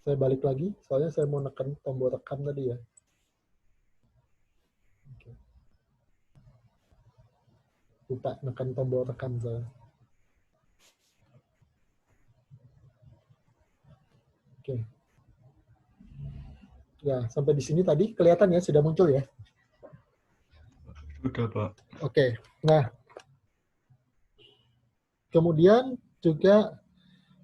Saya balik lagi, soalnya saya mau nekan tombol rekam tadi ya. Oke. Lupa nekan tombol rekam saya. Oke. Ya, sampai di sini tadi kelihatan ya, sudah muncul ya. Sudah, Pak. Oke. Nah, kemudian juga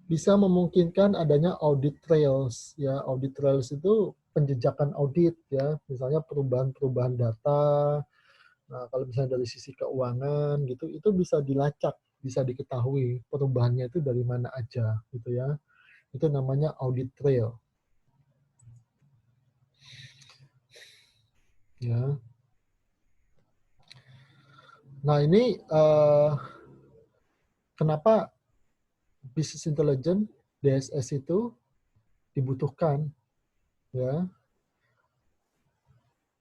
bisa memungkinkan adanya audit trails ya. Audit trails itu penjejakan audit ya, misalnya perubahan-perubahan data. Nah, kalau misalnya dari sisi keuangan gitu, itu bisa dilacak, bisa diketahui perubahannya itu dari mana aja gitu ya. Itu namanya audit trail ya. Nah, ini kenapa business intelligence BSS itu dibutuhkan ya.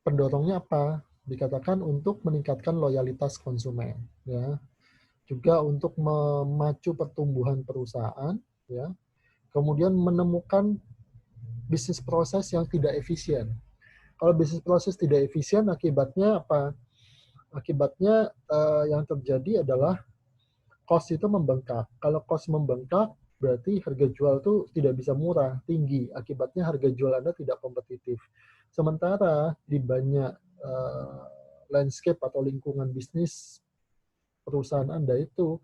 Pendorongnya apa? Dikatakan untuk meningkatkan loyalitas konsumen ya. Juga untuk memacu pertumbuhan perusahaan ya. Kemudian menemukan bisnis proses yang tidak efisien. Kalau bisnis proses tidak efisien, akibatnya apa? Akibatnya yang terjadi adalah cost itu membengkak. Kalau cost membengkak, berarti harga jual itu tidak bisa murah, tinggi. Akibatnya harga jual Anda tidak kompetitif. Sementara di banyak landscape atau lingkungan bisnis perusahaan Anda itu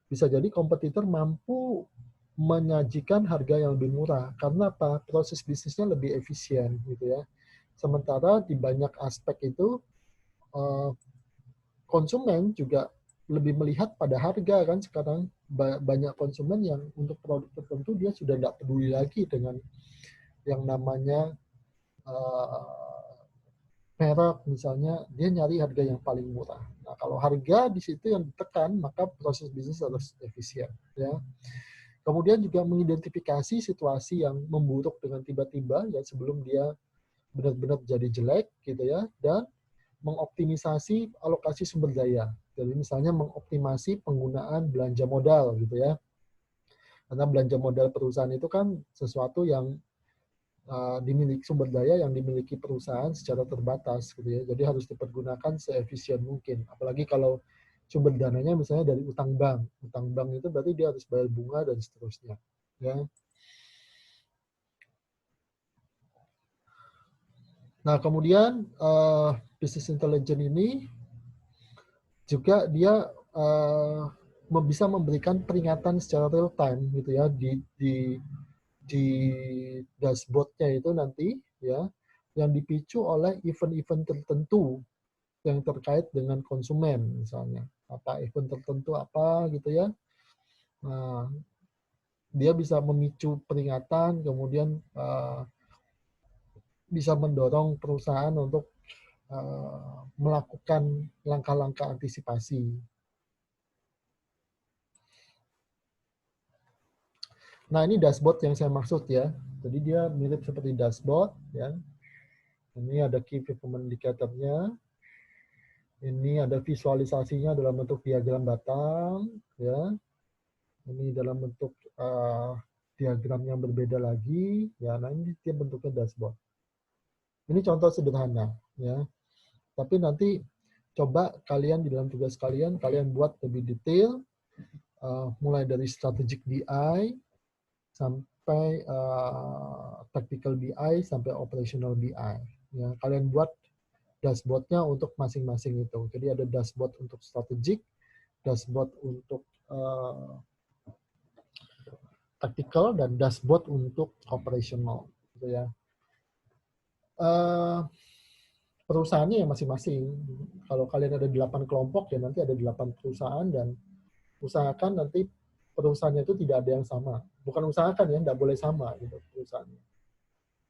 bisa jadi kompetitor mampu menyajikan harga yang lebih murah. Karena apa? Proses bisnisnya lebih efisien gitu ya. Sementara di banyak aspek itu eh, konsumen juga lebih melihat pada harga kan sekarang. Banyak konsumen yang untuk produk tertentu dia sudah tidak peduli lagi dengan yang namanya merek misalnya, dia nyari harga yang paling murah. Nah, kalau harga di situ yang ditekan, maka proses bisnis harus efisien ya. Kemudian juga mengidentifikasi situasi yang memburuk dengan tiba-tiba ya sebelum dia benar-benar jadi jelek gitu ya, dan mengoptimisasi alokasi sumber daya. Jadi misalnya mengoptimasi penggunaan belanja modal gitu ya. Karena belanja modal perusahaan itu kan sesuatu yang dimiliki sumber daya yang dimiliki perusahaan secara terbatas gitu ya. Jadi harus dipergunakan seefisien mungkin. Apalagi kalau sumber dananya misalnya dari utang bank. Utang bank itu berarti dia harus bayar bunga dan seterusnya. Ya. Nah, kemudian business intelligence ini juga dia bisa memberikan peringatan secara real time gitu ya di dashboardnya itu nanti ya, yang dipicu oleh event-event tertentu yang terkait dengan konsumen misalnya, apa event tertentu apa gitu ya. Nah, dia bisa memicu peringatan, kemudian bisa mendorong perusahaan untuk melakukan langkah-langkah antisipasi. Nah, ini dashboard yang saya maksud ya. Jadi dia mirip seperti dashboard ya. Ini ada key performance indicator-nya. Ini ada visualisasinya dalam bentuk diagram batang ya. Ini dalam bentuk diagram yang berbeda lagi ya. Nah, ini dia bentuknya dashboard. Ini contoh sederhana ya. Tapi nanti coba kalian di dalam tugas kalian buat lebih detail mulai dari strategic BI sampai tactical BI sampai operational BI. Ya, kalian buat dashboardnya untuk masing-masing itu. Jadi ada dashboard untuk strategic, dashboard untuk tactical, dan dashboard untuk operational. Gitu ya. Perusahaannya ya masing-masing. Kalau kalian ada 8 kelompok, ya nanti ada 8 perusahaan, dan usahakan nanti perusahaannya itu tidak ada yang sama. Bukan usahakan ya, tidak boleh sama gitu perusahaannya.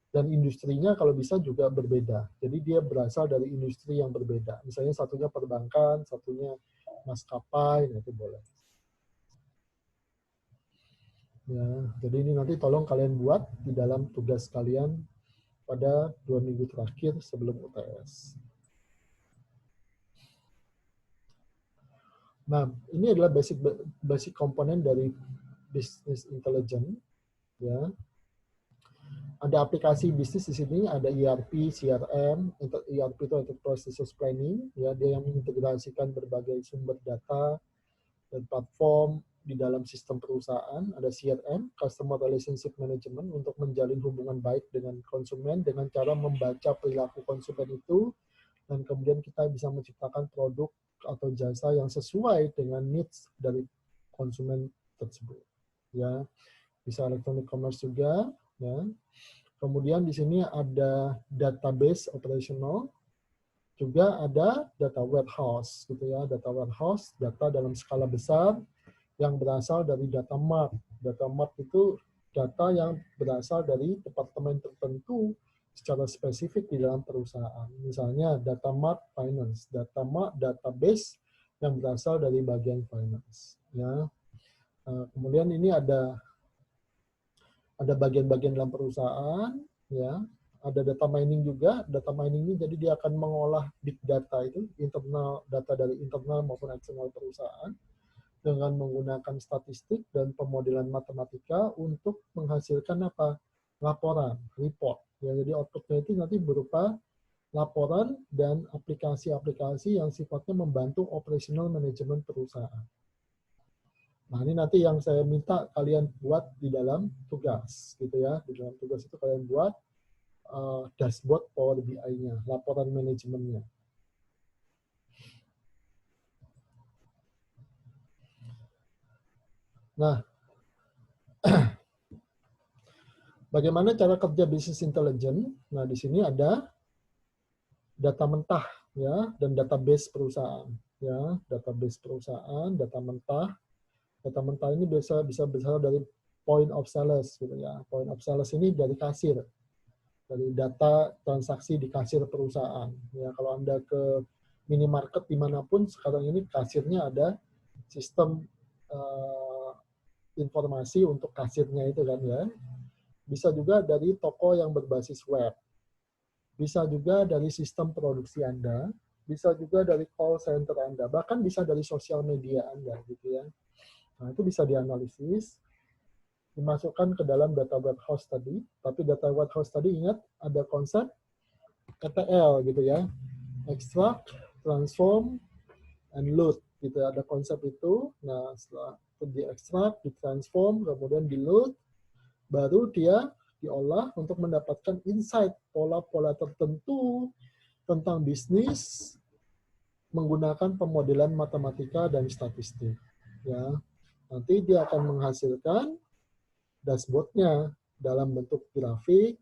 Dan industrinya kalau bisa juga berbeda. Jadi dia berasal dari industri yang berbeda. Misalnya satunya perbankan, satunya maskapai, itu boleh. Ya, jadi ini nanti tolong kalian buat di dalam tugas kalian pada 2 minggu terakhir sebelum UTS. Nah, ini adalah basic komponen dari business intelligence, ya. Ada aplikasi bisnis di sini, ada ERP, CRM, ERP itu Enterprise Resource Planning, ya, dia yang mengintegrasikan berbagai sumber data dan platform di dalam sistem perusahaan. Ada CRM, Customer Relationship Management, untuk menjalin hubungan baik dengan konsumen dengan cara membaca perilaku konsumen itu, dan kemudian kita bisa menciptakan produk atau jasa yang sesuai dengan needs dari konsumen tersebut. Ya, bisa electronic commerce juga, ya. Kemudian di sini ada database operational, juga ada data warehouse, gitu ya. Data warehouse, data dalam skala besar yang berasal dari data mart. Data mart itu data yang berasal dari departemen tertentu secara spesifik di dalam perusahaan. Misalnya data mart finance, data mart database yang berasal dari bagian finance. Ya. Kemudian ini ada bagian-bagian dalam perusahaan, ya, ada data mining juga. Data mining ini jadi dia akan mengolah big data itu, internal data dari internal maupun eksternal perusahaan, dengan menggunakan statistik dan pemodelan matematika untuk menghasilkan apa? Laporan, report. Ya, jadi outputnya itu nanti berupa laporan dan aplikasi-aplikasi yang sifatnya membantu operational manajemen perusahaan. Nah, ini nanti yang saya minta kalian buat di dalam tugas, gitu ya. Di dalam tugas itu kalian buat dashboard Power BI-nya, laporan manajemennya. Nah, bagaimana cara kerja business intelligence? Nah, di sini ada data mentah, ya, dan database perusahaan. Ya, database perusahaan, data mentah. Data mentah ini bisa berasal dari point of sales, gitu ya. Point of sales ini dari kasir, dari data transaksi di kasir perusahaan. Ya, kalau Anda ke minimarket dimanapun sekarang ini kasirnya ada sistem informasi untuk kasirnya itu kan, ya. Bisa juga dari toko yang berbasis web. Bisa juga dari sistem produksi Anda, bisa juga dari call center Anda, bahkan bisa dari sosial media Anda, gitu ya. Nah, itu bisa dianalisis, dimasukkan ke dalam data warehouse tadi. Tapi data warehouse tadi ingat ada konsep ETL, gitu ya. Extract, transform, and load, gitu. Ada konsep itu. Nah, setelah itu diekstrak, ditransform, kemudian di load, baru dia diolah untuk mendapatkan insight pola-pola tertentu tentang bisnis menggunakan pemodelan matematika dan statistik. Ya, nanti dia akan menghasilkan dashboard-nya dalam bentuk grafik,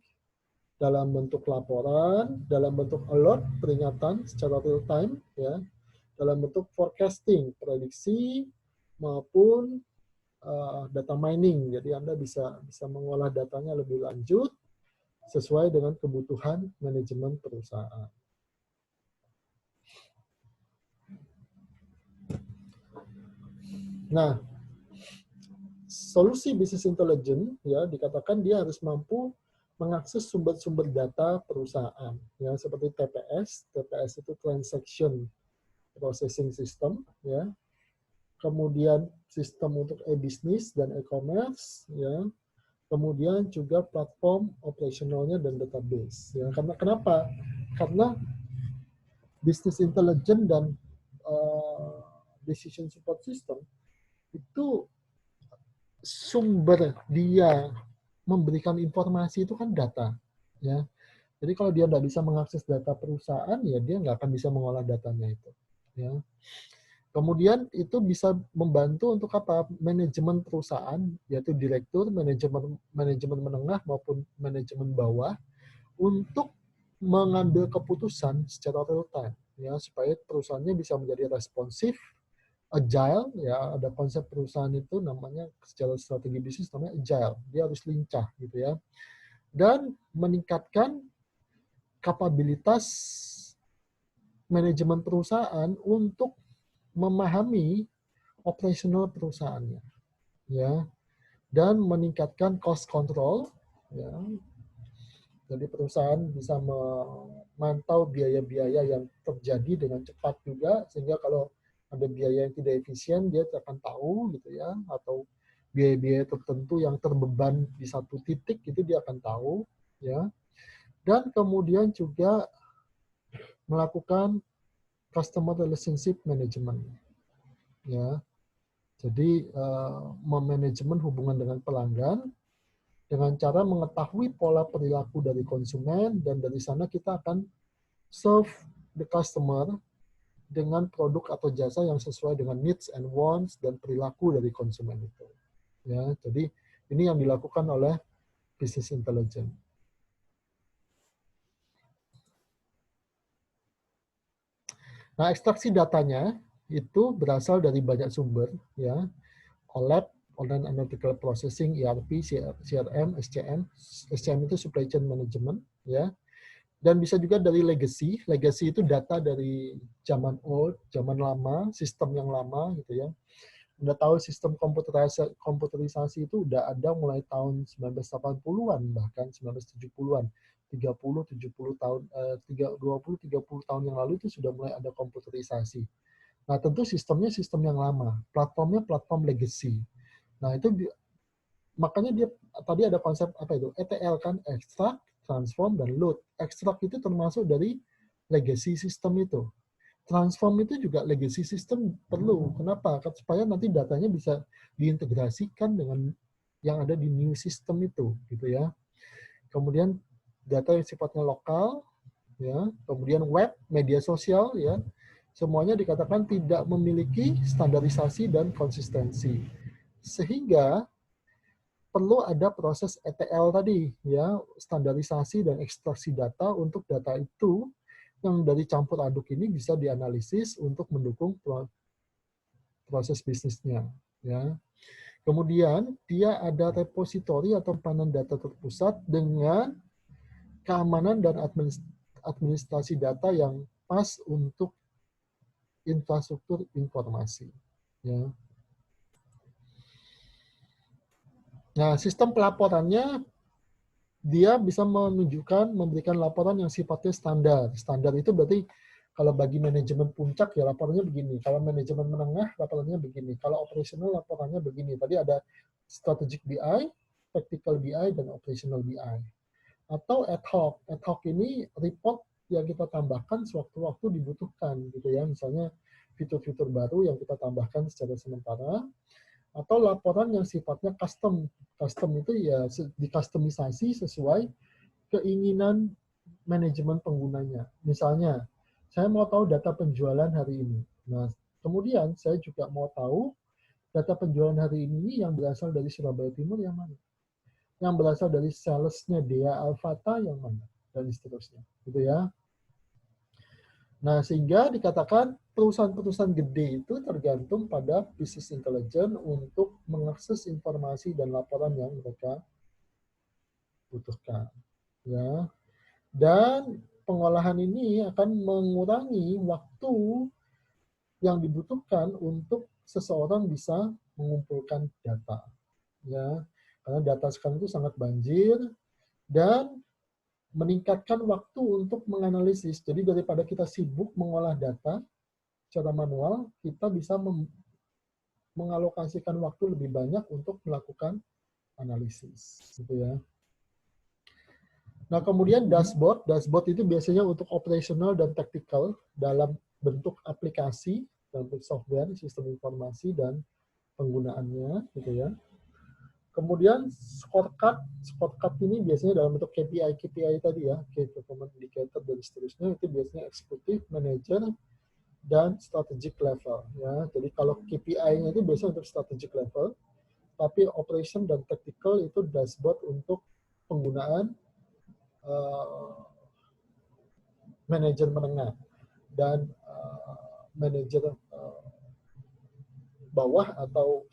dalam bentuk laporan, dalam bentuk alert, peringatan secara real time, ya, dalam bentuk forecasting, prediksi, maupun data mining. Jadi Anda bisa mengolah datanya lebih lanjut sesuai dengan kebutuhan manajemen perusahaan. Nah, solusi business intelligence, ya, dikatakan dia harus mampu mengakses sumber-sumber data perusahaan, ya, seperti TPS. TPS itu Transaction Processing System, ya. Kemudian sistem untuk e-business dan e-commerce, ya. Kemudian juga platform operasionalnya dan database. Ya. Karena kenapa? Karena business intelligence dan decision support system itu sumber dia memberikan informasi itu kan data, ya. Jadi kalau dia nggak bisa mengakses data perusahaan, ya dia nggak akan bisa mengolah datanya itu, ya. Kemudian itu bisa membantu untuk apa? Manajemen perusahaan, yaitu direktur, manajemen menengah maupun manajemen bawah, untuk mengambil keputusan secara real time, ya, supaya perusahaannya bisa menjadi responsif, agile, ya, ada konsep perusahaan itu namanya secara strategi bisnis namanya agile, dia harus lincah, gitu ya, dan meningkatkan kapabilitas manajemen perusahaan untuk memahami operasional perusahaannya, ya, dan meningkatkan cost control, ya. Jadi perusahaan bisa memantau biaya-biaya yang terjadi dengan cepat juga, sehingga kalau ada biaya yang tidak efisien, dia akan tahu, gitu ya, atau biaya-biaya tertentu yang terbeban di satu titik, itu dia akan tahu. ya. Dan kemudian juga melakukan customer relationship management, ya. Jadi memanajemen hubungan dengan pelanggan dengan cara mengetahui pola perilaku dari konsumen, dan dari sana kita akan serve the customer dengan produk atau jasa yang sesuai dengan needs and wants dan perilaku dari konsumen itu. Ya, jadi ini yang dilakukan oleh business intelligence. Nah, ekstraksi datanya itu berasal dari banyak sumber, ya. OLAP, Online Analytical Processing, ERP, CRM, SCM. SCM itu Supply Chain Management, ya. Dan bisa juga dari legacy. Legacy itu data dari zaman old, zaman lama, sistem yang lama, gitu ya. Udah tahu sistem komputerisasi itu udah ada mulai tahun 1980-an, bahkan 1970-an. 30-70 tahun, 20-30 tahun yang lalu itu sudah mulai ada komputerisasi. Nah, tentu sistemnya sistem yang lama, platformnya platform legacy. Nah, itu makanya dia tadi ada konsep apa itu? ETL kan, extract, transform, dan load. Extract itu termasuk dari legacy system itu. Transform itu juga legacy system perlu. Kenapa? Supaya nanti datanya bisa diintegrasikan dengan yang ada di new system itu, gitu ya. Kemudian data yang sifatnya lokal, ya. Kemudian web, media sosial, ya. Semuanya dikatakan tidak memiliki standarisasi dan konsistensi. Sehingga perlu ada proses ETL tadi, ya, standarisasi dan ekstraksi data untuk data itu yang dari campur aduk ini bisa dianalisis untuk mendukung proses bisnisnya, ya. Kemudian dia ada repositori atau penyimpanan data terpusat dengan keamanan dan administrasi data yang pas untuk infrastruktur informasi, ya. Nah, sistem pelaporannya dia bisa menunjukkan, memberikan laporan yang sifatnya standar. Standar itu berarti kalau bagi manajemen puncak ya laporannya begini. Kalau manajemen menengah laporannya begini. Kalau operasional laporannya begini. Tadi ada strategic BI, tactical BI, dan operational BI. Atau ad hoc. Ad hoc ini report yang kita tambahkan sewaktu-waktu dibutuhkan gitu ya. Misalnya fitur-fitur baru yang kita tambahkan secara sementara, atau laporan yang sifatnya custom. Custom itu ya dikustomisasi sesuai keinginan manajemen penggunanya. Misalnya, saya mau tahu data penjualan hari ini. Nah, kemudian saya juga mau tahu data penjualan hari ini yang berasal dari Surabaya Timur yang mana? Yang berasal dari salesnya Dea Alfata yang mana? Dan seterusnya. Gitu ya. Nah, sehingga dikatakan perusahaan-perusahaan gede itu tergantung pada business intelligence untuk mengakses informasi dan laporan yang mereka butuhkan. Ya. Dan pengolahan ini akan mengurangi waktu yang dibutuhkan untuk seseorang bisa mengumpulkan data. Ya. Karena data sekarang itu sangat banjir dan meningkatkan waktu untuk menganalisis. Jadi daripada kita sibuk mengolah data secara manual, kita bisa mengalokasikan waktu lebih banyak untuk melakukan analisis, gitu ya. Nah, kemudian dashboard. Dashboard itu biasanya untuk operational dan tactical dalam bentuk aplikasi, dalam bentuk software, sistem informasi, dan penggunaannya, gitu ya. Kemudian scorecard. Scorecard ini biasanya dalam bentuk KPI. KPI tadi ya, Key Performance Indicator dan seterusnya, itu biasanya eksekutif, manager, dan strategic level. Ya. Jadi kalau KPI-nya itu biasanya untuk strategic level, tapi operation dan tactical itu dashboard untuk penggunaan manajer menengah dan manajer bawah atau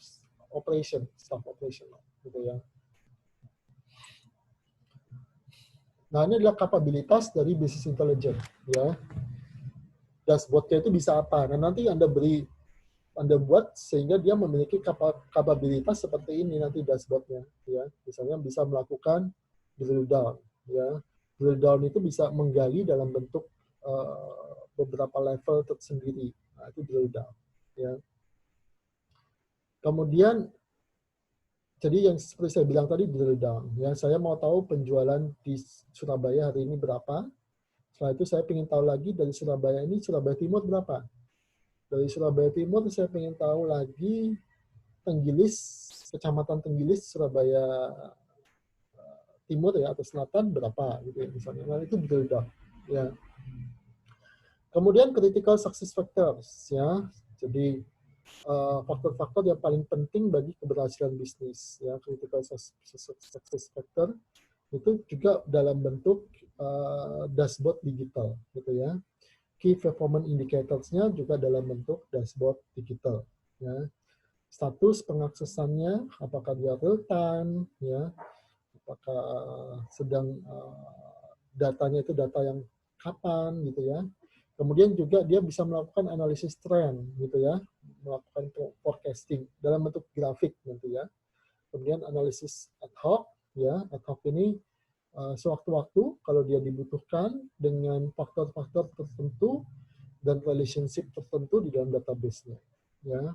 operation, staff operational, gitu ya. Nah, ini adalah kapabilitas dari business intelligence, ya. Dashboardnya itu bisa apa? Nah, nanti Anda buat sehingga dia memiliki kapabilitas seperti ini nanti dashboardnya, ya. Misalnya bisa melakukan drill down, ya. Drill down itu bisa menggali dalam bentuk beberapa level tersendiri. Nah, itu drill down, ya. Kemudian Jadi yang seperti saya bilang tadi drill down. Ya, saya mau tahu penjualan di Surabaya hari ini berapa. Setelah itu saya ingin tahu lagi dari Surabaya ini, Surabaya Timur berapa. Dari Surabaya Timur saya ingin tahu lagi Tenggilis, Kecamatan Tenggilis, Surabaya Timur ya atau Selatan berapa gitu ya misalnya. Nah, itu drill down. Ya. Kemudian critical success factors ya. Jadi faktor-faktor yang paling penting bagi keberhasilan bisnis ya, critical success factor itu juga dalam bentuk dashboard digital gitu ya. Key performance indicators-nya juga dalam bentuk dashboard digital ya. Status pengaksesannya apakah dia real time ya, apakah sedang datanya itu data yang kapan gitu ya. Kemudian juga dia bisa melakukan analisis trend gitu ya, melakukan forecasting dalam bentuk grafik nanti ya. Kemudian analisis ad hoc ya, ad hoc ini sewaktu-waktu kalau dia dibutuhkan dengan faktor-faktor tertentu dan relationship tertentu di dalam database-nya ya.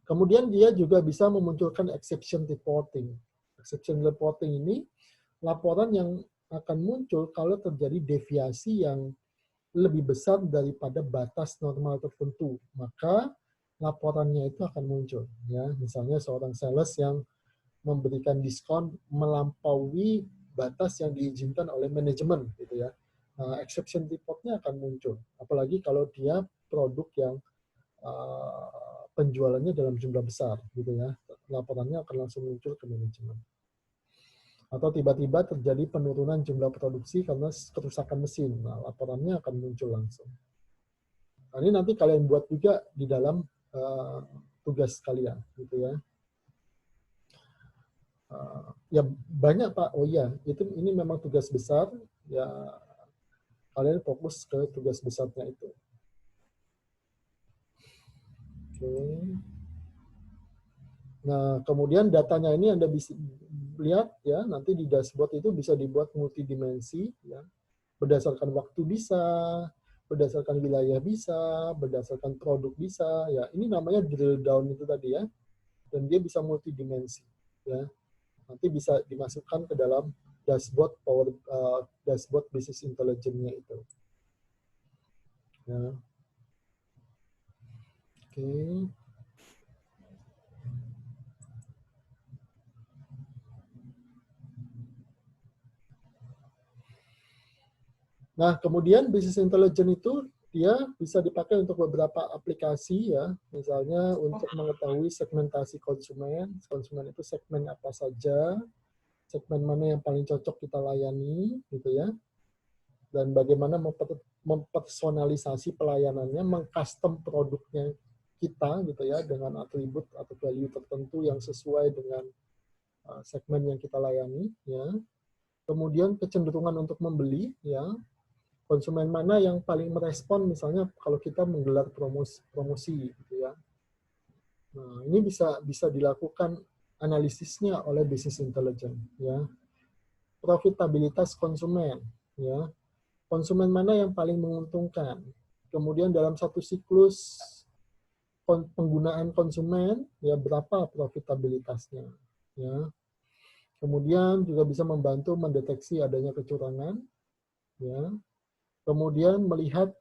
Kemudian dia juga bisa memunculkan exception reporting. Exception reporting ini laporan yang akan muncul kalau terjadi deviasi yang lebih besar daripada batas normal tertentu, maka laporannya itu akan muncul. Ya, misalnya seorang sales yang memberikan diskon melampaui batas yang diizinkan oleh manajemen, gitu ya. Exception report-nya akan muncul. Apalagi kalau dia produk yang penjualannya dalam jumlah besar, gitu ya. Laporannya akan langsung muncul ke manajemen. Atau tiba-tiba terjadi penurunan jumlah produksi karena kerusakan mesin. Nah, laporannya akan muncul langsung. Nah, ini nanti kalian buat juga di dalam tugas kalian, gitu ya. Ya banyak Pak. Oh iya, ini memang tugas besar. Ya kalian fokus ke tugas besarnya itu. Oke. Nah, kemudian datanya ini Anda bisa lihat ya, nanti di dashboard itu bisa dibuat multidimensi ya. Berdasarkan waktu bisa, berdasarkan wilayah bisa, berdasarkan produk bisa ya. Ini namanya drill down itu tadi ya. Dan dia bisa multidimensi ya. Nanti bisa dimasukkan ke dalam dashboard dashboard business intelligence-nya itu. Ya. Oke. Nah, kemudian business intelligence itu dia bisa dipakai untuk beberapa aplikasi ya, misalnya untuk mengetahui segmentasi konsumen, konsumen itu segmen apa saja, segmen mana yang paling cocok kita layani, gitu ya, dan bagaimana mempersonalisasi pelayanannya, mengcustom produknya kita, gitu ya, dengan atribut atau value tertentu yang sesuai dengan segmen yang kita layani, ya. Kemudian kecenderungan untuk membeli, ya, konsumen mana yang paling merespon misalnya kalau kita menggelar promosi gitu ya. Nah, ini bisa dilakukan analisisnya oleh business intelligence ya. Profitabilitas konsumen ya. Konsumen mana yang paling menguntungkan. Kemudian dalam satu siklus penggunaan konsumen ya berapa profitabilitasnya ya. Kemudian juga bisa membantu mendeteksi adanya kecurangan ya. Kemudian melihat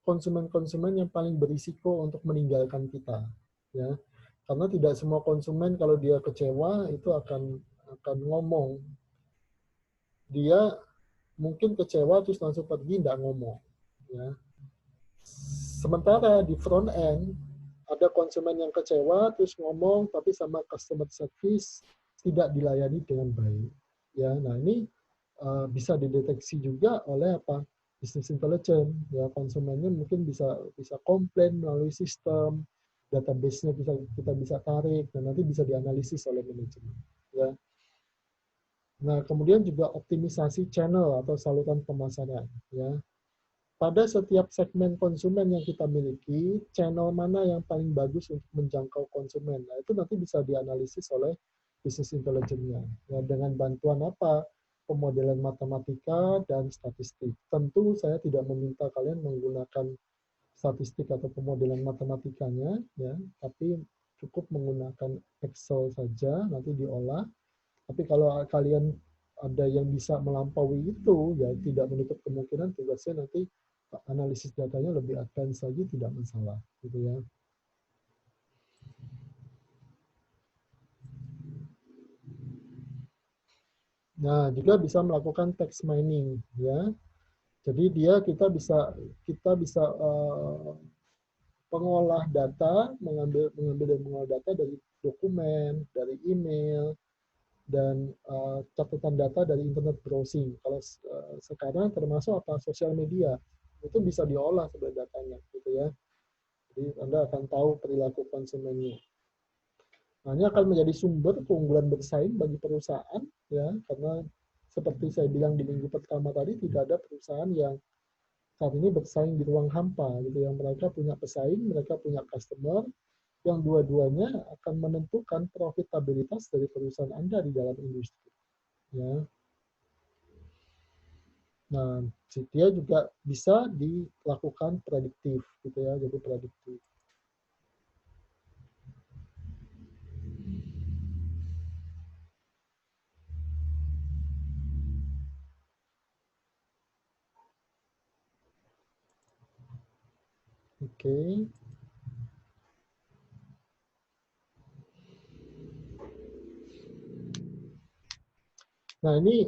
konsumen-konsumen yang paling berisiko untuk meninggalkan kita, ya. Karena tidak semua konsumen kalau dia kecewa itu akan ngomong. Dia mungkin kecewa terus langsung pergi tidak ngomong, ya. Sementara di front end ada konsumen yang kecewa terus ngomong tapi sama customer service tidak dilayani dengan baik, ya. Nah, ini bisa dideteksi juga oleh apa? Business intelligence ya, konsumennya mungkin bisa komplain melalui sistem, database-nya kita bisa tarik dan nanti bisa dianalisis oleh manajemen ya. Nah, kemudian juga optimisasi channel atau saluran pemasaran ya. Pada setiap segmen konsumen yang kita miliki, channel mana yang paling bagus untuk menjangkau konsumen. Nah, itu nanti bisa dianalisis oleh business intelligence-nya. Ya, dengan bantuan apa? Pemodelan matematika dan statistik. Tentu saya tidak meminta kalian menggunakan statistik atau pemodelan matematikanya, ya, tapi cukup menggunakan Excel saja, nanti diolah. Tapi kalau kalian ada yang bisa melampaui itu, ya tidak menutup kemungkinan tugasnya nanti analisis datanya lebih advance lagi, tidak masalah, gitu ya. Nah, juga bisa melakukan text mining, ya. Jadi kita bisa pengolah data, mengambil dan mengolah data dari dokumen, dari email, dan catatan data dari internet browsing. Kalau sekarang termasuk apa, sosial media, itu bisa diolah sebagai datanya, gitu ya. Jadi Anda akan tahu perilaku konsumennya. Nah, ini akan menjadi sumber keunggulan bersaing bagi perusahaan, ya, karena seperti saya bilang di minggu pertama tadi, tidak ada perusahaan yang saat ini bersaing di ruang hampa, gitu. Yang mereka punya pesaing, mereka punya customer, yang dua-duanya akan menentukan profitabilitas dari perusahaan Anda di dalam industri. Ya. Nah, dia juga bisa dilakukan prediktif, gitu ya, jadi prediktif. Oke. Nah, ini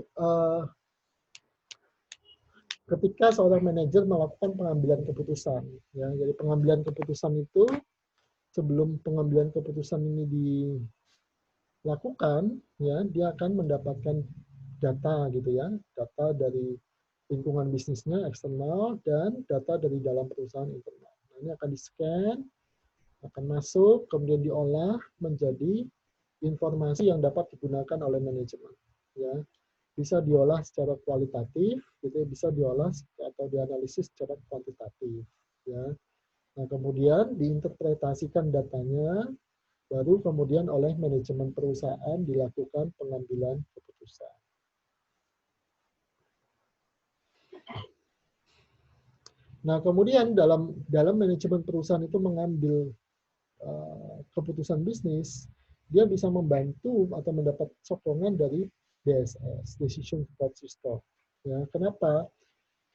ketika seorang manajer melakukan pengambilan keputusan, ya. Jadi pengambilan keputusan itu, sebelum pengambilan keputusan ini dilakukan, ya, dia akan mendapatkan data, gitu ya, data dari lingkungan bisnisnya eksternal dan data dari dalam perusahaan internal. Nah, ini akan di-scan, akan masuk, kemudian diolah menjadi informasi yang dapat digunakan oleh manajemen. Ya, bisa diolah secara kualitatif, gitu, bisa diolah atau dianalisis secara kuantitatif. Ya, nah kemudian diinterpretasikan datanya, baru kemudian oleh manajemen perusahaan dilakukan pengambilan keputusan. Nah kemudian dalam manajemen perusahaan itu mengambil keputusan bisnis, dia bisa membantu atau mendapat sokongan dari DSS, Decision Support System. Ya, kenapa?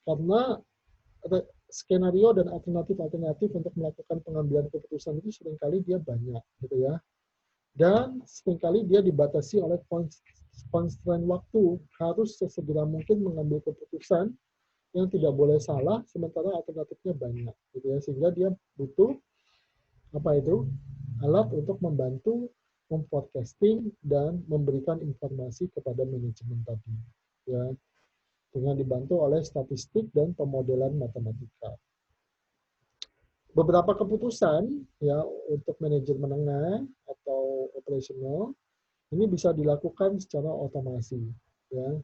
Karena skenario dan alternatif-alternatif untuk melakukan pengambilan keputusan itu seringkali dia banyak, gitu ya. Dan seringkali dia dibatasi oleh constraint waktu, harus sesegera mungkin mengambil keputusan yang tidak boleh salah, sementara alternatifnya banyak, gitu ya. Sehingga dia butuh apa itu, alat untuk membantu memforecasting dan memberikan informasi kepada manajemen tadi, ya, dengan dibantu oleh statistik dan pemodelan matematika. Beberapa keputusan, ya, untuk manajer menengah atau operasional ini bisa dilakukan secara otomasi, ya.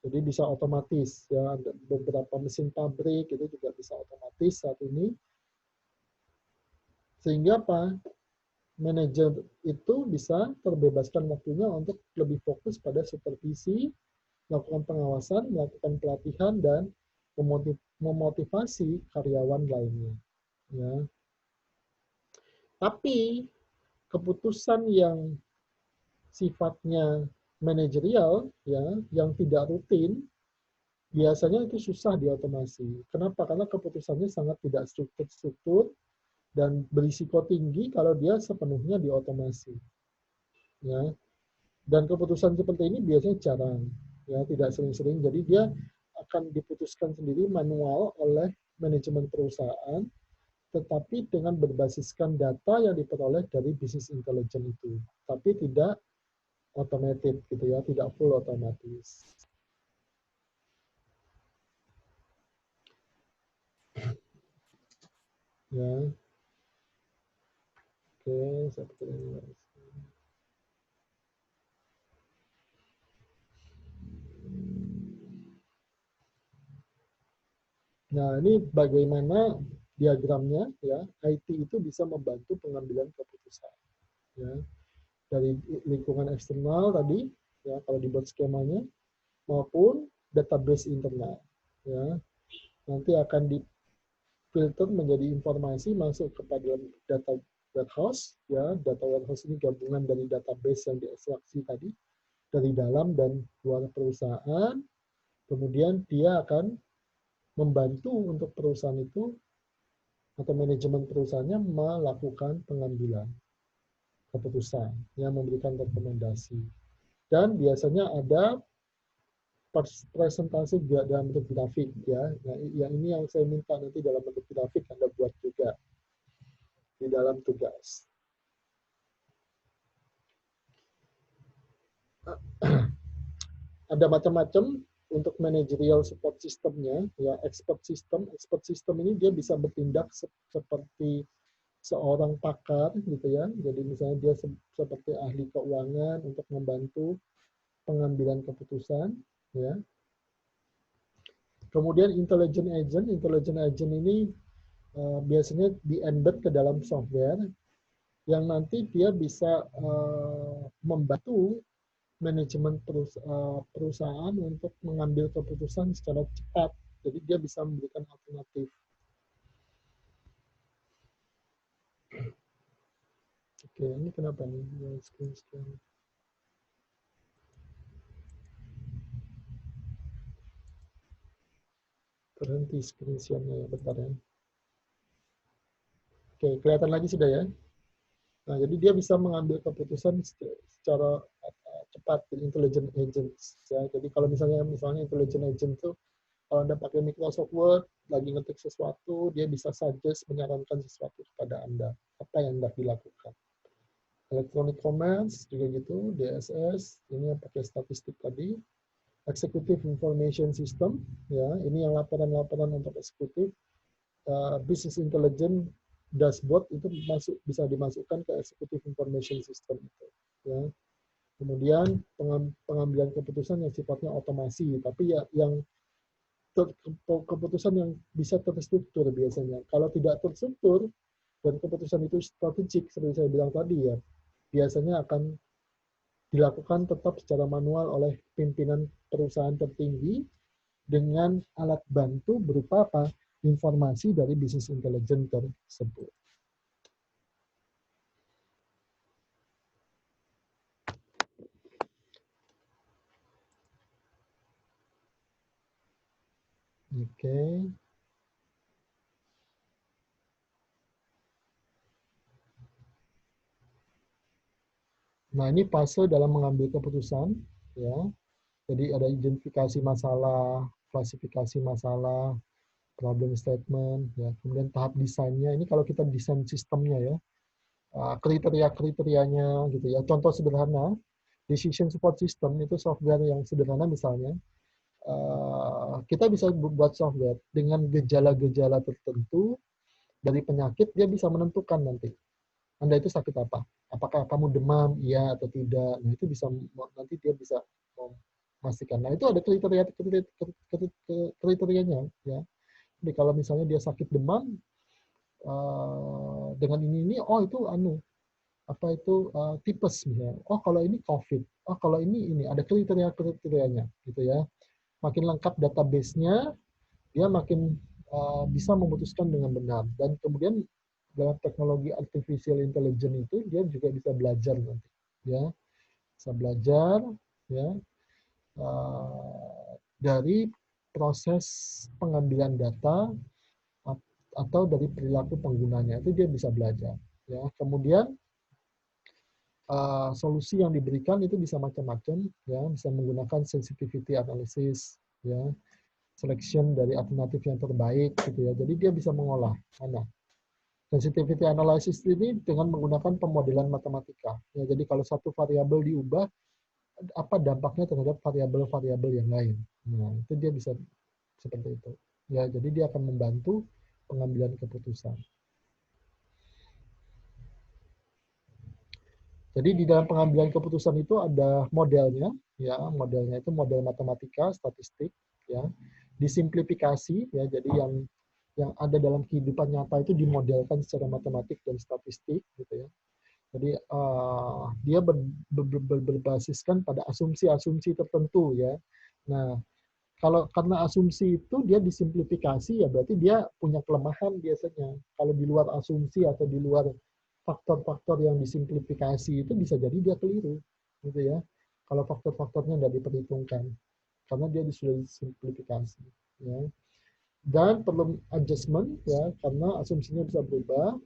Jadi bisa otomatis, ya, beberapa mesin pabrik itu juga bisa otomatis saat ini. Sehingga apa? Manajer itu bisa terbebaskan waktunya untuk lebih fokus pada supervisi, melakukan pengawasan, melakukan pelatihan, dan memotivasi karyawan lainnya. Ya. Tapi keputusan yang sifatnya manajerial, ya, yang tidak rutin, biasanya itu susah diotomasi. Kenapa? Karena keputusannya sangat tidak struktur dan berisiko tinggi kalau dia sepenuhnya diotomasi. Ya. Dan keputusan seperti ini biasanya jarang, ya, tidak sering-sering. Jadi dia akan diputuskan sendiri manual oleh manajemen perusahaan, tetapi dengan berbasiskan data yang diperoleh dari bisnis intelligence itu, tapi tidak automated, gitu ya, tidak full otomatis. Ya, oke, saya pikir ini. Nah, ini bagaimana diagramnya, ya, IT itu bisa membantu pengambilan keputusan, ya, dari lingkungan eksternal tadi, ya, kalau dibuat skemanya, maupun database internal, ya. Nanti akan difilter menjadi informasi masuk kepada data warehouse, ya. Data warehouse ini gabungan dari database yang diekstraksi tadi dari dalam dan luar perusahaan. Kemudian dia akan membantu untuk perusahaan itu atau manajemen perusahaannya melakukan pengambilan keputusan, yang memberikan rekomendasi. Dan biasanya ada presentasi juga dalam bentuk grafik, ya. Nah, yang ini yang saya minta nanti dalam bentuk grafik Anda buat juga di dalam tugas. Ada macam-macam untuk managerial support systemnya, ya. Expert system ini dia bisa bertindak seperti seorang pakar, gitu ya. Jadi misalnya dia seperti ahli keuangan untuk membantu pengambilan keputusan, ya. Kemudian intelligent agent ini biasanya di-embed ke dalam software yang nanti dia bisa membantu manajemen perusahaan untuk mengambil keputusan secara cepat. Jadi dia bisa memberikan alternatif. Oke, ini kenapa nih? Screen. Berhenti screen share-nya ya, bentar ya. Oke, kelihatan lagi sudah ya? Nah, jadi dia bisa mengambil keputusan secara cepat, intelligent agents. Ya. Jadi kalau misalnya intelligent agent itu, kalau Anda pakai Microsoft Word, lagi ngetik sesuatu, dia bisa suggest, menyarankan sesuatu kepada Anda. Apa yang Anda dilakukan. Electronic Commerce juga gitu, DSS, ini yang pakai statistik tadi. Executive Information System, ya, ini yang laporan-laporan untuk eksekutif. Business Intelligence Dashboard itu bisa dimasukkan ke Executive Information System itu. Ya. Kemudian pengambilan keputusan yang sifatnya otomasi, tapi ya yang keputusan yang bisa terstruktur biasanya. Kalau tidak terstruktur dan keputusan itu strategik, seperti saya bilang tadi ya, biasanya akan dilakukan tetap secara manual oleh pimpinan perusahaan tertinggi dengan alat bantu berupa apa? Informasi dari bisnis intelijen tersebut. Oke. Nah, ini fase dalam mengambil keputusan, ya. Jadi ada identifikasi masalah, klasifikasi masalah, problem statement, ya. Kemudian tahap desainnya. Ini kalau kita desain sistemnya ya, kriteria-kriterianya gitu ya. Contoh sederhana, decision support system itu software yang sederhana misalnya. Kita bisa buat software dengan gejala-gejala tertentu dari penyakit, dia bisa menentukan nanti Anda itu sakit apa. Apakah kamu demam, iya atau tidak. Nah, itu bisa nanti dia bisa memastikan. Nah, itu ada kriterianya ya. Jadi kalau misalnya dia sakit demam dengan ini, oh itu apa itu tipes misalnya. Oh kalau ini COVID. Oh kalau ini ada kriteria-kriterianya gitu ya. Makin lengkap database-nya, dia makin bisa memutuskan dengan benar. Dan kemudian dalam teknologi artificial intelligence itu dia juga bisa belajar nanti, ya, bisa belajar, ya, dari proses pengambilan data atau dari perilaku penggunanya itu dia bisa belajar, ya. Kemudian solusi yang diberikan itu bisa macam-macam, ya, bisa menggunakan sensitivity analysis, ya, selection dari alternatif yang terbaik, gitu ya. Jadi dia bisa mengolah mana. Sensitivity analysis ini dengan menggunakan pemodelan matematika. Ya, jadi kalau satu variabel diubah, apa dampaknya terhadap variabel-variabel yang lain. Nah, itu dia bisa seperti itu. Ya, jadi dia akan membantu pengambilan keputusan. Jadi di dalam pengambilan keputusan itu ada modelnya, ya, modelnya itu model matematika, statistik, ya, disimplifikasi, ya, jadi yang ada dalam kehidupan nyata itu dimodelkan secara matematik dan statistik, gitu ya. Jadi dia berbasiskan pada asumsi-asumsi tertentu, ya. Nah, karena asumsi itu dia disimplifikasi, ya berarti dia punya kelemahan biasanya. Kalau di luar asumsi atau di luar faktor-faktor yang disimplifikasi itu bisa jadi dia keliru, gitu ya. Kalau faktor-faktornya tidak diperhitungkan, karena dia sudah disimplifikasi, ya. Dan perlu adjustment, ya, karena asumsinya bisa berubah,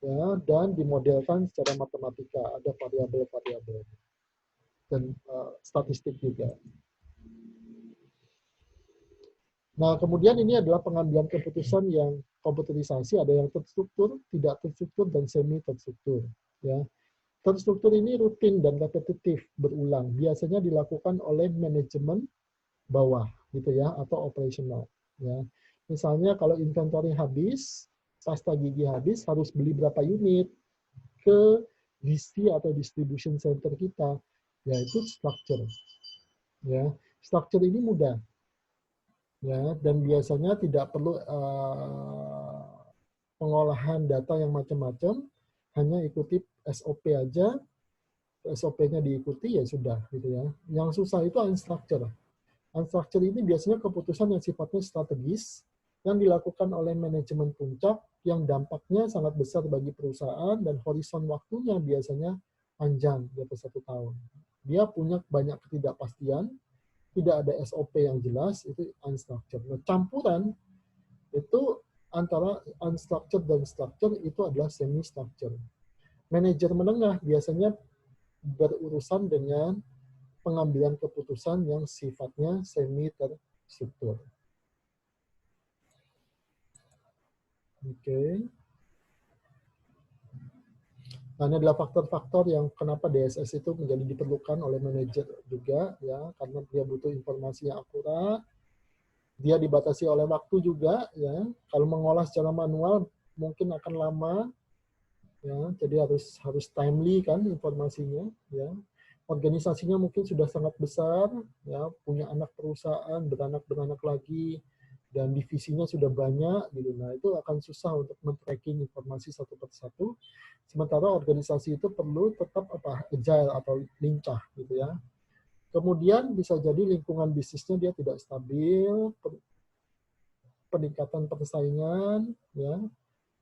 ya, dan dimodelkan secara matematika, ada variabel-variabel dan statistik juga. Nah, kemudian ini adalah pengambilan keputusan yang komputerisasi, ada yang terstruktur, tidak terstruktur, dan semi terstruktur. Ya. Terstruktur ini rutin dan repetitif, berulang. Biasanya dilakukan oleh manajemen bawah, gitu ya, atau operasional. Ya. Misalnya kalau inventory habis, pasta gigi habis, harus beli berapa unit ke DC atau distribution center kita, yaitu structure. Ya, structure ini mudah. Ya, dan biasanya tidak perlu pengolahan data yang macam-macam, hanya ikuti SOP aja, SOP-nya diikuti ya sudah gitu ya. Yang susah itu unstructured. Unstructured ini biasanya keputusan yang sifatnya strategis yang dilakukan oleh manajemen puncak yang dampaknya sangat besar bagi perusahaan dan horizon waktunya biasanya panjang di atas 1 tahun. Dia punya banyak ketidakpastian, tidak ada SOP yang jelas, itu unstructured. Nah, campuran itu antara unstructured dan structured itu adalah semi-structured. Manajer menengah biasanya berurusan dengan pengambilan keputusan yang sifatnya semi-terstruktur. Oke. Nah, ini adalah faktor-faktor yang kenapa DSS itu menjadi diperlukan oleh manajer juga, ya, karena dia butuh informasi yang akurat, dia dibatasi oleh waktu juga, ya. Kalau mengolah secara manual mungkin akan lama, ya. Jadi harus timely kan informasinya, ya. Organisasinya mungkin sudah sangat besar, ya, punya anak perusahaan, beranak lagi, dan divisinya sudah banyak, gitu. Nah, itu akan susah untuk men-tracking informasi satu persatu. Sementara organisasi itu perlu tetap agile atau lincah, gitu ya. Kemudian bisa jadi lingkungan bisnisnya dia tidak stabil, peningkatan persaingan, ya,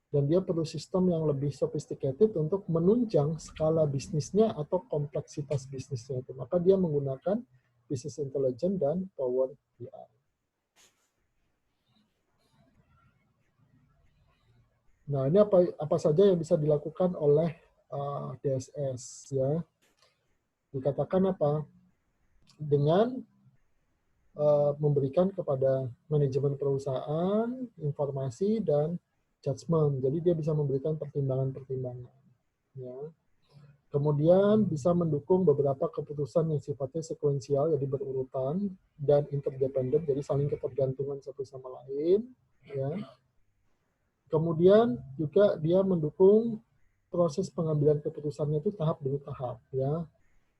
dan dia perlu sistem yang lebih sophisticated untuk menunjang skala bisnisnya atau kompleksitas bisnisnya itu. Maka dia menggunakan business intelligence dan Power BI. Nah, ini apa saja yang bisa dilakukan oleh DSS, ya. Dikatakan apa? Dengan memberikan kepada manajemen perusahaan informasi dan judgment. Jadi dia bisa memberikan pertimbangan-pertimbangan, ya. Kemudian bisa mendukung beberapa keputusan yang sifatnya sekuensial, jadi berurutan, dan interdependent, jadi saling ketergantungan satu sama lain. Ya. Kemudian juga dia mendukung proses pengambilan keputusannya itu tahap demi tahap. Ya.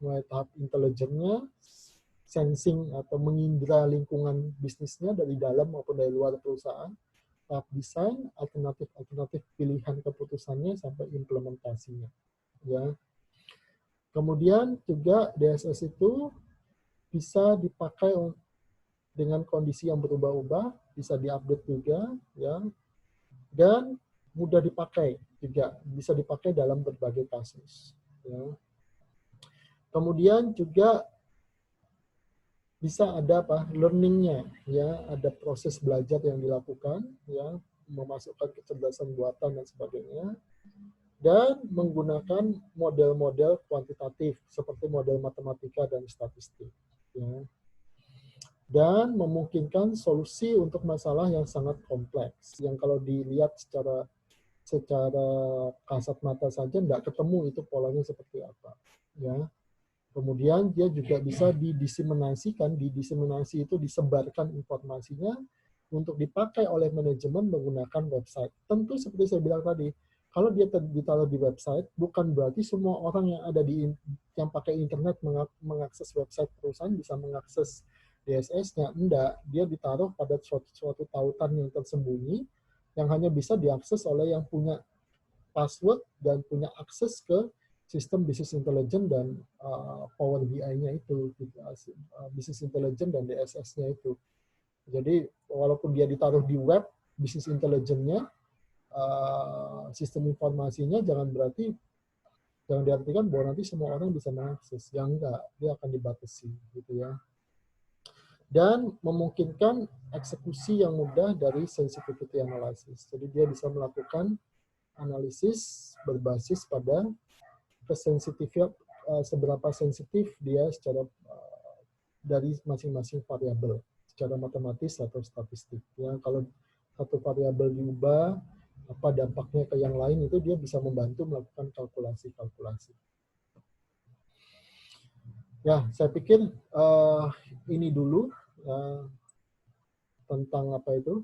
Mulai tahap intelijennya, sensing atau mengindra lingkungan bisnisnya dari dalam maupun dari luar perusahaan, tahap desain, alternatif pilihan keputusannya, sampai implementasinya. Ya. Kemudian juga DSS itu bisa dipakai dengan kondisi yang berubah-ubah, bisa diupdate juga, ya, dan mudah dipakai juga, bisa dipakai dalam berbagai kasus. Ya. Kemudian juga bisa ada learningnya, ya, ada proses belajar yang dilakukan, ya, memasukkan kecerdasan buatan dan sebagainya. Dan menggunakan model-model kuantitatif seperti model matematika dan statistik, ya. Dan memungkinkan solusi untuk masalah yang sangat kompleks, yang kalau dilihat secara kasat mata saja tidak ketemu itu polanya seperti apa, ya. Kemudian dia juga bisa didiseminasi itu disebarkan informasinya untuk dipakai oleh manajemen menggunakan website. Tentu seperti saya bilang tadi, kalau dia ditaruh di website, bukan berarti semua orang yang ada yang pakai internet mengakses website perusahaan bisa mengakses DSS-nya. Enggak, dia ditaruh pada suatu tautan yang tersembunyi yang hanya bisa diakses oleh yang punya password dan punya akses ke sistem business intelligence dan Power BI-nya itu, business intelligence dan DSS-nya itu. Jadi walaupun dia ditaruh di web business intelligence-nya, sistem informasinya jangan diartikan bahwa nanti semua orang bisa mengakses. Yang enggak, dia akan dibatasi gitu ya. Dan memungkinkan eksekusi yang mudah dari sensitivity analysis. Jadi dia bisa melakukan analisis berbasis pada kesensitifan, seberapa sensitif dia secara dari masing-masing variabel secara matematis atau statistik. Ya, kalau satu variabel diubah, apa dampaknya ke yang lain, itu dia bisa membantu melakukan kalkulasi-kalkulasi. Ya, saya pikir ini dulu tentang apa itu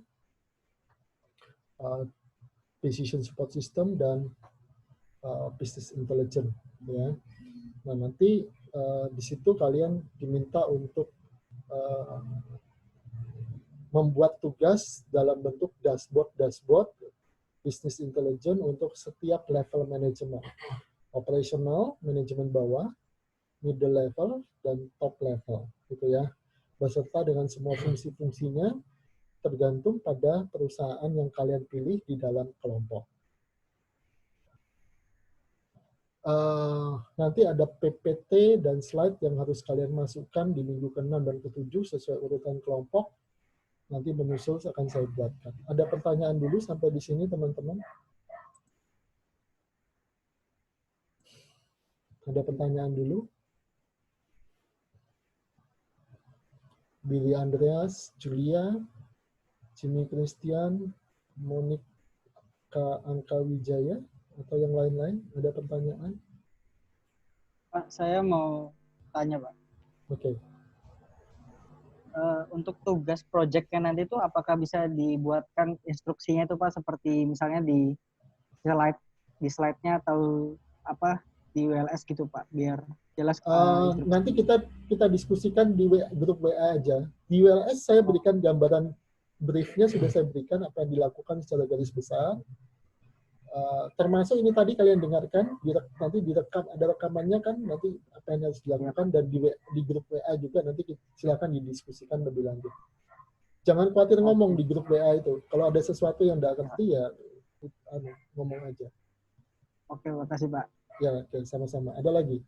decision support system dan business intelligence. Ya, nah nanti di situ kalian diminta untuk membuat tugas dalam bentuk dashboard business intelligence untuk setiap level manajemen, operational, manajemen bawah, middle level, dan top level, gitu ya. Beserta dengan semua fungsi-fungsinya tergantung pada perusahaan yang kalian pilih di dalam kelompok. Nanti ada PPT dan slide yang harus kalian masukkan di minggu ke-6 dan ke-7 sesuai urutan kelompok. Nanti menyusul akan saya buatkan. Ada pertanyaan dulu sampai di sini, teman-teman? Ada pertanyaan dulu? Billy Andreas, Julia, Jimmy Christian, Monica Angka Wijaya, atau yang lain-lain? Ada pertanyaan? Pak, saya mau tanya, Pak. Oke. Untuk tugas proyeknya nanti itu apakah bisa dibuatkan instruksinya itu Pak seperti misalnya di slide-nya atau apa di WLS gitu Pak biar jelas nanti kita diskusikan di grup WA aja. Di WLS saya berikan gambaran briefnya, sudah saya berikan apa yang dilakukan secara garis besar. Termasuk ini tadi kalian dengarkan, nanti direkam, ada rekamannya kan, nanti apa yang harus dilakukan, dan di grup WA juga nanti silakan didiskusikan lebih lanjut. Jangan khawatir ngomong di grup WA itu. Kalau ada sesuatu yang tidak ngerti ya ngomong aja. Oke, makasih Pak. Ya, oke, sama-sama. Ada lagi?